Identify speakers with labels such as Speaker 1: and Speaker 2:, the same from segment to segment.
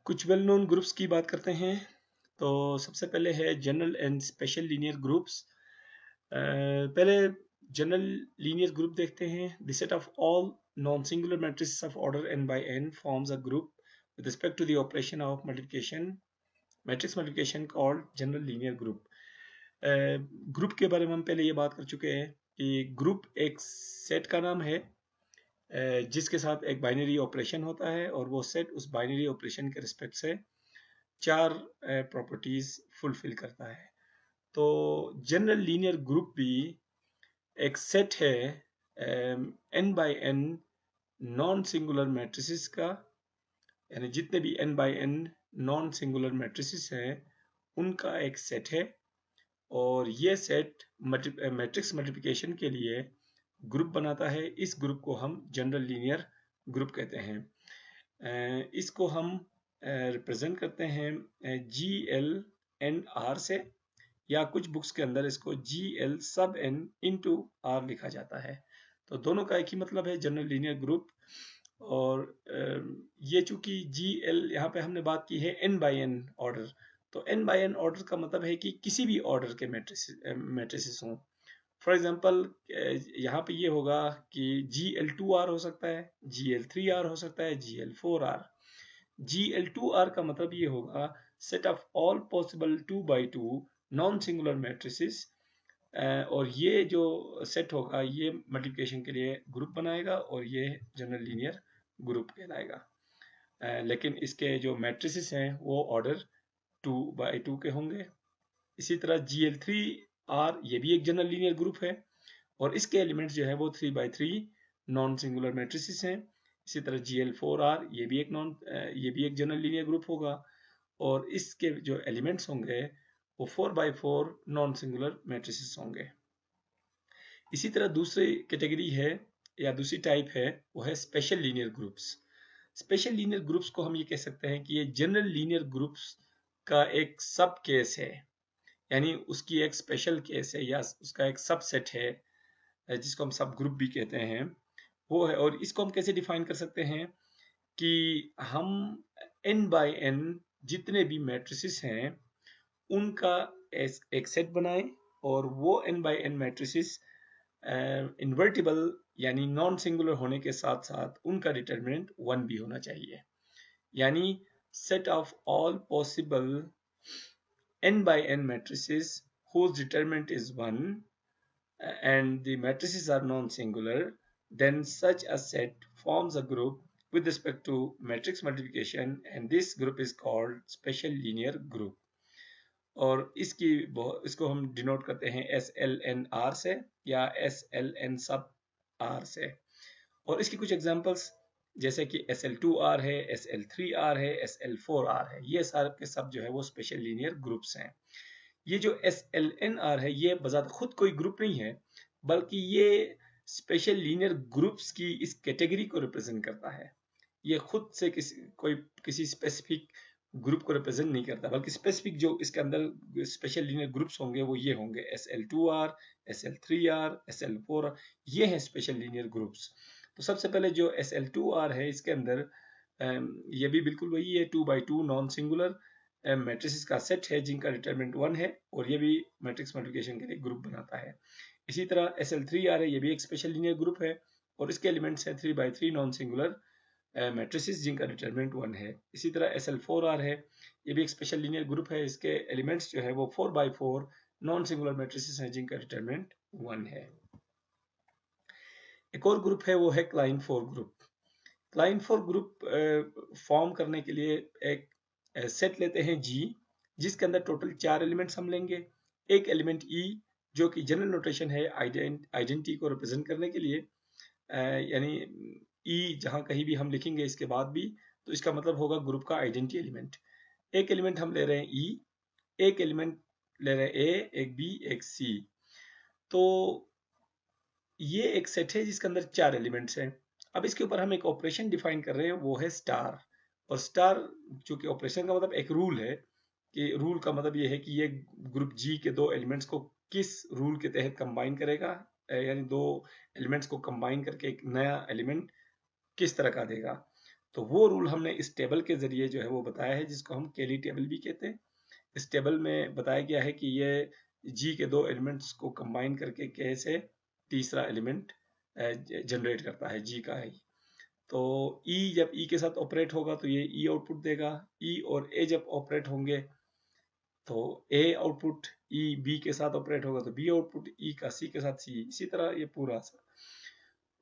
Speaker 1: कुछ well known groups की बात करते हैं। तो सबसे पहले है general and special linear groups. पहले जनरल लीनियर ग्रुप देखते हैं। The set of all non singular matrices of order n by n forms a group with respect to the operation of multiplication, matrix multiplication called general linear group. Group के बारे में हम पहले ये बात कर चुके हैं कि ग्रुप एक सेट का नाम है जिसके साथ एक बाइनरी ऑपरेशन होता है और वो सेट उस बाइनरी ऑपरेशन के रिस्पेक्ट से चार प्रॉपर्टीज फुलफिल करता है। तो जनरल लीनियर ग्रुप भी एक सेट है n by n non singular matrices का, यानी जितने भी n by n non singular matrices हैं उनका एक सेट है। और ये सेट मैट्रिक्स मल्टीप्लिकेशन के लिए ग्रुप बनाता है। इस ग्रुप को हम जनरल लीनियर ग्रुप कहते हैं। इसको हम रिप्रेजेंट करते हैं जी एल एन आर से, या कुछ बुक्स के अंदर इसको जी एल सब एन इंटू आर लिखा जाता है। तो दोनों का एक ही मतलब है, जनरल लीनियर ग्रुप। और ये चूंकि जी एल यहाँ पे हमने बात की है एन बाई एन ऑर्डर, तो एन बाई एन ऑर्डर का मतलब है कि किसी भी ऑर्डर के मैट्रिसेस हों। फॉर एग्जाम्पल यहाँ पे ये होगा कि जी एल टू आर हो सकता है, जी एल थ्री आर हो सकता है, G L four R. G L two R का मतलब ये होगा set of all possible two by two non singular matrices. और ये जो सेट होगा ये मल्टीप्लिकेशन के लिए ग्रुप बनाएगा और ये जनरल लीनियर ग्रुप कहलाएगा। लेकिन इसके जो मैट्रिसेस हैं वो ऑर्डर 2 by 2 के होंगे। इसी तरह जी एल थ्री आर ये भी एक जनरल लीनियर ग्रुप है और इसके एलिमेंट्स जो है वो 3 by 3 नॉन सिंगुलर मैट्रिसेस हैं। इसी तरह जी एल फोर आर ये भी एक जनरल लीनियर ग्रुप होगा और इसके जो एलिमेंट्स होंगे वो 4 by 4 नॉन सिंगुलर मैट्रिसेस होंगे। इसी तरह दूसरी कैटेगरी है या दूसरी टाइप है वो है special linear groups. Special linear groups को हम ये कह सकते हैं कि ये जनरल लीनियर ग्रुप्स का एक सब केस है, यानी उसकी एक स्पेशल केस है या उसका एक सबसेट है जिसको हम सब ग्रुप भी कहते हैं, वो है। और इसको हम कैसे डिफाइन कर सकते हैं कि हम n बाय n जितने भी मैट्रिसेस हैं उनका एक सेट बनाएं और वो n by n matrices invertible यानी नॉन सिंगुलर होने के साथ साथ उनका डिटरमिनेंट 1 भी होना चाहिए। यानी set of all possible n by n matrices whose determinant is 1 and the matrices are non-singular, then such a set forms a group with respect to matrix multiplication and this group is called special linear group। और इसको हम denote करते हैं S L N R से या S L N सब are से। और इसकी कुछ एग्जांपल्स जैसे कि एस एल टू आर है, एस एल थ्री आर है, एस एल फोर आर है, ये सारे के सब जो है वो स्पेशल लीनियर ग्रुप्स हैं। ये जो एस एल एन आर है ये बजात खुद कोई ग्रुप नहीं है, बल्कि ये स्पेशल लीनियर ग्रुप्स की इस कैटेगरी को रिप्रेजेंट करता है। ये खुद से किसी स्पेसिफिक ग्रुप को रिप्रेजेंट नहीं करता, बल्कि स्पेसिफिक जो इसके अंदर स्पेशल लीनियर ग्रुप्स होंगे वो ये होंगे S L two R, S L three R, S L four R, ये हैं स्पेशल लीनियर ग्रुप्स। तो सबसे पहले जो एस एल टू आर है इसके अंदर ये भी बिल्कुल वही है, 2 by 2 नॉन सिंगुलर मैट्रिसेस का सेट है जिनका डिटरमिनेंट 1 है और ये भी मैट्रिक्स मल्टीप्लिकेशन के लिए ग्रुप बनाता है। इसी तरह एस एल थ्री आर है, ये भी एक स्पेशल लीनियर ग्रुप है और इसके एलिमेंट्स हैं 3 by 3 नॉन सिंगुलर मैट्रिसेस जिनका डिटरमिनेंट 1 है। इसी तरह एस एल फोर आर है, ये भी एक स्पेशल लीनियर ग्रुप है, इसके एलिमेंट्स जो है वो 4 by 4 नॉन सिंगुलर मैट्रिसेस हैं जिनका डिटरमिनेंट 1 है। एक और ग्रुप है वो है Klein four group. Klein four group form करने के लिए एक सेट लेते हैं जी, जिसके अंदर टोटल 4 एलिमेंट्स हम लेंगे। एक एलिमेंट ई जो कि जनरल नोटेशन है आइडेंटिटी को रिप्रेजेंट करने के लिए, यानी ई जहां कहीं भी हम लिखेंगे इसके बाद भी तो इसका मतलब होगा ग्रुप का आइडेंटिटी एलिमेंट। एक एलिमेंट हम ले रहे हैं ई, एक एलिमेंट ले रहे हैं ए, एक बी, एक सी। तो ये एक सेट है जिसके अंदर 4 एलिमेंट्स हैं। अब इसके ऊपर हम एक ऑपरेशन डिफाइन कर रहे हैं वो है स्टार। और स्टार चूंकि ऑपरेशन का मतलब एक रूल है, कि रूल का मतलब ये है कि ये ग्रुप जी के 2 एलिमेंट्स को किस रूल के तहत कंबाइन करेगा, यानी 2 एलिमेंट्स को कंबाइन करके एक नया एलिमेंट किस तरह का देगा। तो वो रूल हमने इस टेबल के जरिए जो है वो बताया है, जिसको हम केली टेबल भी कहते हैं। इस टेबल में बताया गया है कि ये जी के दो एलिमेंट्स को कंबाइन करके के से तीसरा एलिमेंट जनरेट करता है, जी का है। तो ई जब ई के साथ ऑपरेट होगा तो ये ई आउटपुट देगा, ई और ए जब ऑपरेट होंगे तो ए आउटपुट, ई बी के साथ ऑपरेट होगा तो बी आउटपुट, ई का सी के साथ सी, इसी तरह ये पूरा सा।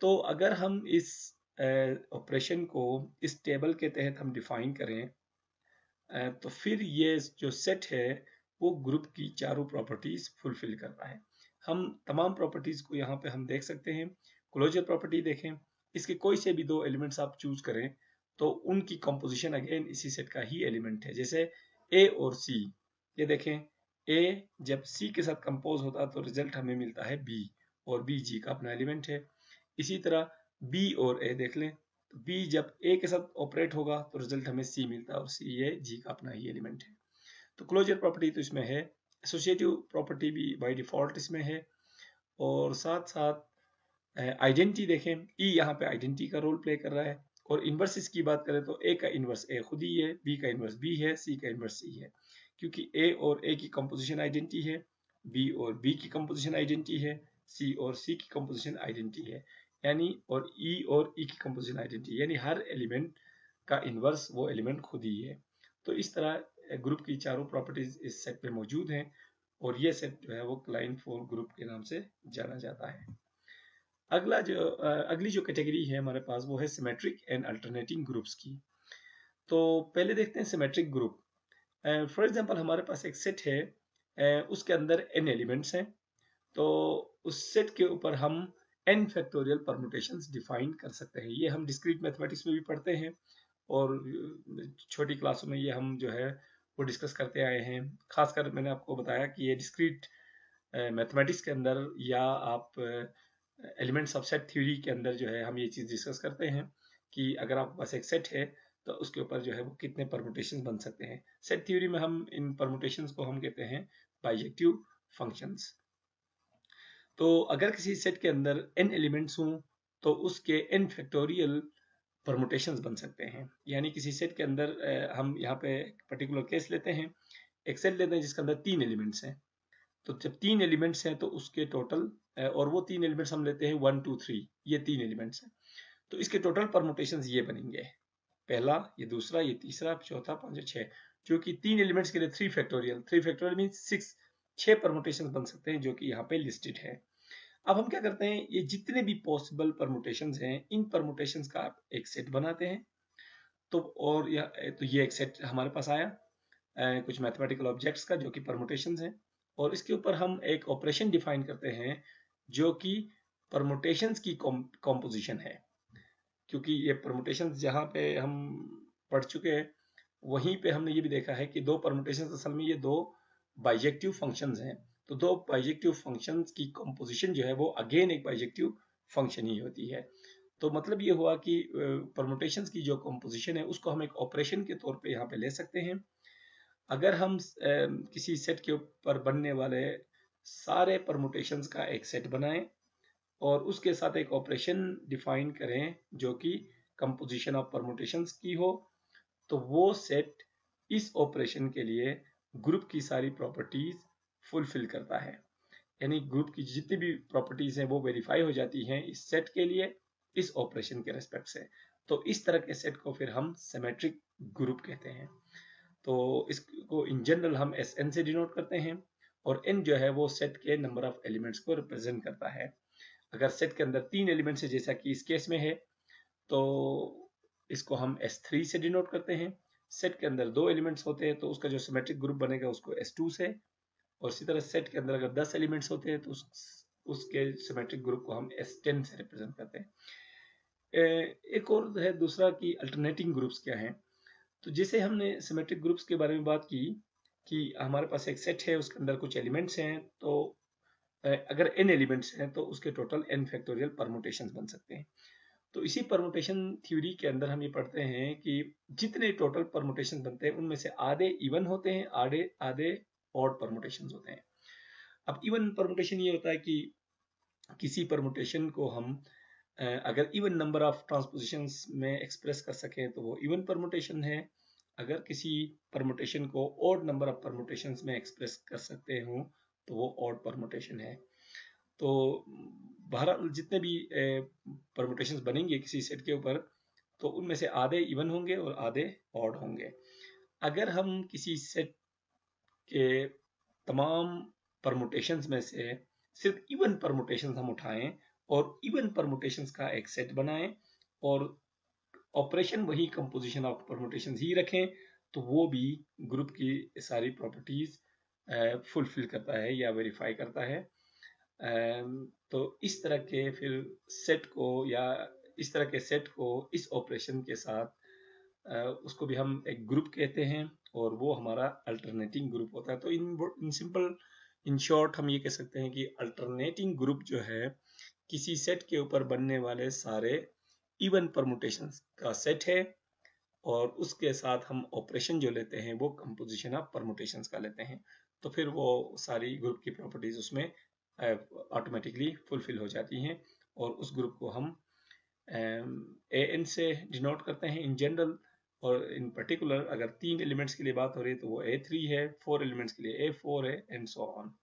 Speaker 1: तो अगर हम इस ऑपरेशन को इस टेबल के तहत हम डिफाइन करें तो फिर ये जो सेट है वो ग्रुप की चारों प्रॉपर्टीज फुलफिल करता है। हम तमाम प्रॉपर्टीज को यहाँ पे हम देख सकते हैं। क्लोजर प्रॉपर्टी देखें, इसके कोई से भी दो एलिमेंट्स आप चूज करें तो उनकी कंपोजिशन अगेन इसी सेट का ही एलिमेंट है। जैसे ए और सी, ये देखें, ए जब सी के साथ कंपोज होता है तो रिजल्ट हमें मिलता है बी, और बी जी का अपना एलिमेंट है। इसी तरह बी और ए देख लें, तो बी जब ए के साथ ऑपरेट होगा तो रिजल्ट हमें सी मिलता है, और सी ये जी का अपना ही एलिमेंट है। तो क्लोजर प्रॉपर्टी तो इसमें है, एसोसिएटिव प्रॉपर्टी भी बाय डिफॉल्ट इसमें है, और साथ साथ आइडेंटिटी देखें, ई यहाँ पे आइडेंटिटी का रोल प्ले कर रहा है। और इन्वर्स की बात करें तो ए का इन्वर्स ए खुद ही है, बी का इन्वर्स बी है, सी का इन्वर्स सी है, क्योंकि ए और ए की कंपोजिशन आइडेंटिटी है, बी और बी की कंपोजिशन आइडेंटिटी है, सी और सी की कंपोजिशन आइडेंटिटी है, यानी और ई और ई की कंपोजिशन आइडेंटिटी, यानी हर एलिमेंट का इन्वर्स वो एलिमेंट खुद ही है। तो इस तरह ग्रुप की चारों प्रॉपर्टीज इस सेट में मौजूद हैं, और ये सेट जो है वो क्लाइन 4 ग्रुप के नाम से जाना जाता है। अगली जो कैटेगरी है हमारे पास वो है सिमेट्रिक एंड अल्टरनेटिंग ग्रुप्स की। तो पहले देखते हैं सिमेट्रिक ग्रुप। फॉर एग्जांपल हमारे पास एक सेट है, उसके अंदर n एलिमेंट्स हैं, तो उस सेट के ऊपर हम n फैक्टोरियल परमुटेशंस डिफाइन कर सकते हैं। ये हम डिस्क्रीट मैथमेटिक्स में भी पढ़ते हैं, और छोटी क्लासों में ये हम जो है वो डिस्कस करते आए हैं। खासकर मैंने आपको बताया कि ये डिस्क्रीट मैथमेटिक्स के अंदर, या आप एलिमेंट्स ऑफ सेट थ्योरी के अंदर जो है हम ये चीज़ डिस्कस करते हैं कि अगर आपके पास एक सेट है तो उसके ऊपर जो है वो कितने परमुटेशन बन सकते हैं। सेट थ्योरी में हम इन परमुटेशंस को हम कहते हैं बाइजेक्टिव फंक्शंस। तो अगर किसी सेट के अंदर n एलिमेंट्स हों तो उसके n फैक्टोरियल परमुटेशंस बन सकते हैं। यानी किसी सेट के अंदर हम यहाँ पे पर्टिकुलर केस लेते हैं, एक सेट लेते हैं जिसके अंदर 3 एलिमेंट्स हैं। तो जब 3 एलिमेंट्स हैं तो उसके टोटल, और वो 3 एलिमेंट्स हम लेते हैं 1 2 3, ये 3 एलिमेंट्स हैं, तो इसके टोटल परमुटेशंस ये बनेंगे, पहला, ये दूसरा, ये तीसरा, चौथा, पांचवा, 6, जो कि 3 एलिमेंट्स के लिए 3 फैक्टोरियल मीन 6 परमुटेशंस बन सकते हैं, जो कि यहाँ पे लिस्टेड है। अब हम क्या करते हैं, ये जितने भी पॉसिबल परमुटेशंस हैं इन परमुटेशंस का आप एक सेट बनाते हैं। तो और तो ये एक सेट हमारे पास आया कुछ मैथमेटिकल ऑब्जेक्ट्स का जो कि परमुटेशंस हैं, और इसके ऊपर हम एक ऑपरेशन डिफाइन करते हैं जो कि परमुटेशंस की कॉम्पोजिशन है। क्योंकि ये परमुटेशंस जहाँ पे हम पढ़ चुके हैं वहीं पे हमने ये भी देखा है कि दो परमुटेशंस असल में ये दो बाइजेक्टिव फंक्शंस हैं। तो दो बाइजेक्टिव फंक्शंस की कंपोजिशन जो है वो अगेन एक बाइजेक्टिव फंक्शन ही होती है। तो मतलब ये हुआ कि परमुटेशंस की जो कंपोजिशन है उसको हम एक ऑपरेशन के तौर पे यहाँ पे ले सकते हैं। अगर हम किसी सेट के ऊपर बनने वाले सारे परमुटेशंस का एक सेट बनाएं और उसके साथ एक ऑपरेशन डिफाइन करें जो कि कंपोजिशन ऑफ परमुटेशंस की हो, तो वो सेट इस ऑपरेशन के लिए ग्रुप की सारी प्रॉपर्टीज फुलफिल करता है। यानी ग्रुप की जितनी भी प्रॉपर्टीज हैं वो वेरीफाई हो जाती हैं इस सेट के लिए, इस ऑपरेशन के रेस्पेक्ट से। तो इस तरह के सेट को फिर हम सिमेट्रिक ग्रुप कहते हैं। तो इसको इन जनरल हम Sn से डिनोट करते हैं, और n जो है वो सेट के नंबर ऑफ एलिमेंट्स को रिप्रेजेंट करता है। अगर सेट के अंदर 3 एलिमेंट्स है जैसा कि इस केस में है, तो इसको हम S3 से डिनोट करते हैं। सेट के अंदर 2 एलिमेंट्स होते हैं तो उसका जो सिमेट्रिक ग्रुप बनेगा उसको S2 से, और इसी तरह सेट के अंदर अगर 10 एलिमेंट्स होते हैं तो उसके सिमेट्रिक ग्रुप को हम S10 से रिप्रेजेंट करते हैं। एक और है दूसरा कि अल्टरनेटिंग ग्रुप्स क्या हैं। तो जैसे हमने सिमेट्रिक ग्रुप्स के बारे में बात की कि हमारे पास एक सेट है उसके अंदर कुछ एलिमेंट्स हैं, तो अगर n एलिमेंट्स हैं तो उसके टोटल n फैक्टोरियल परमुटेशंस बन सकते हैं। तो इसी परमुटेशन थ्योरी के अंदर हम ये पढ़ते हैं कि जितने टोटल परमुटेशन बनते हैं उनमें से आधे इवन होते हैं, आधे आधे ऑड परमुटेशंस होते हैं। अब इवन परमुटेशन ये होता है कि किसी परमुटेशन को हम अगर इवन नंबर ऑफ ट्रांसपोजिशंस में एक्सप्रेस कर सकें तो वो इवन परमुटेशन है। अगर किसी परमुटेशन को ऑड नंबर ऑफ परमुटेशंस में एक्सप्रेस कर सकते हो तो वो ऑड परमुटेशन है। तो बहरहाल जितने भी परमुटेशंस बनेंगे किसी सेट के ऊपर, तो उनमें से आधे इवन होंगे और आधे ऑड होंगे। अगर हम किसी सेट के तमाम परमुटेशंस में से सिर्फ इवन परमुटेशंस हम उठाएं और इवन परमुटेशंस का एक सेट बनाएं और ऑपरेशन वही कंपोजिशन ऑफ परमुटेशंस ही रखें, तो वो भी ग्रुप की सारी प्रॉपर्टीज फुलफिल करता है या वेरीफाई करता है। तो इस तरह के फिर सेट को या इस तरह के सेट को इस ऑपरेशन के साथ उसको भी हम एक ग्रुप कहते हैं और वो हमारा अल्टरनेटिंग ग्रुप होता है। तो इन सिंपल इन शॉर्ट हम ये कह सकते हैं कि अल्टरनेटिंग ग्रुप जो है किसी सेट के ऊपर बनने वाले सारे इवन परमुटेशंस का सेट है और उसके साथ हम ऑपरेशन जो लेते हैं वो कंपोजिशन ऑफ परमुटेशंस का लेते हैं। तो फिर वो सारी ग्रुप की प्रॉपर्टीज उसमें ऑटोमेटिकली फुलफिल हो जाती हैं और उस ग्रुप को हम एन से डिनोट करते हैं इन जनरल, और इन पर्टिकुलर अगर 3 एलिमेंट्स के लिए बात हो रही है तो वो A3 है, 4 एलिमेंट्स के लिए A4 है, एंड सो ऑन।